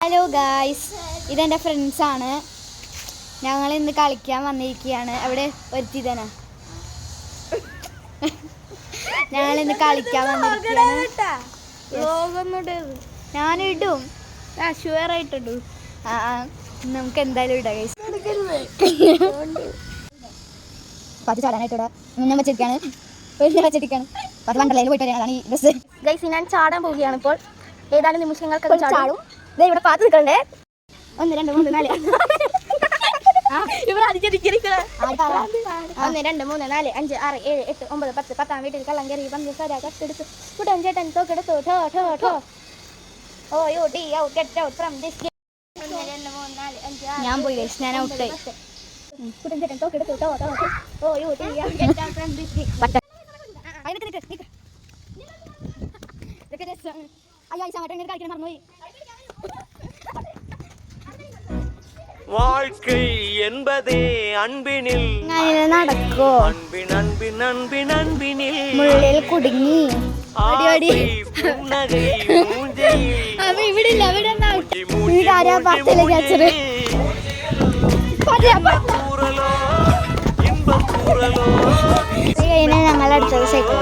Hello guys, ഇതെൻ്റെ ഫ്രണ്ട്സാണ്. ഞങ്ങൾ ഇന്ന് കളിക്കാൻ വന്നിരിക്കുകയാണ്. അവിടെ ഒരുത്തി തന്നെ ഞങ്ങളിന്ന് കളിക്കാൻ വന്നിരിക്കുകയാണ്. ഞാനിടും, ഷുവറായിട്ടിടും. നമുക്ക് എന്തായാലും ഇടാം ഗൈസ്. പത്ത് ചാടാനായിട്ടിടാം. ഞാൻ വെച്ചിരിക്കുകയാണ്, പത്ത് വണ്ടർലയിൽ പോയിട്ട് വരാനാണ് ഈ ഡ്രസ്സ്. ഗൈസ്, ഞാൻ ചാടാൻ പോവുകയാണ് ഇപ്പോൾ. ഏതാനും നിമിഷങ്ങൾക്ക് ചാടും. ഇവിടെ പാത്ത് നിൽക്കണ്ടേ. 1 2 3 4 ഇവർ 1 2 3 4 5 6 7 8 9 10 10 വീട്ടിൽ കള്ളം കയറി പഞ്ചസാര കട്ടെടുത്ത് കുട്ടൻ ചേട്ടൻ തോക്കെടുത്തു. O U T out get out from this game. 1 2 3 4 5 6 ഞാൻ പോയി ഗൈസ്, ഞാൻ ഔട്ടായി. കുട്ടൻ ചേട്ടൻ തോക്കെടുത്തു. O U T out get out from this game. வாழ்க்கை என்பதே அன்பினில் നടക്കോ அன்பின் அன்பின் அன்பின் அன்பினில் മുള്ളിൽ കുടുങ്ങി. புன்னகை மூஞ்சையில் അവ ഇവിടെ ഇല്ല, അവിടെ மூஞ்சி கூறலோ இன்பம் கூறலோ. ഞങ്ങൾ അടുത്തത് സൈക്കിൾ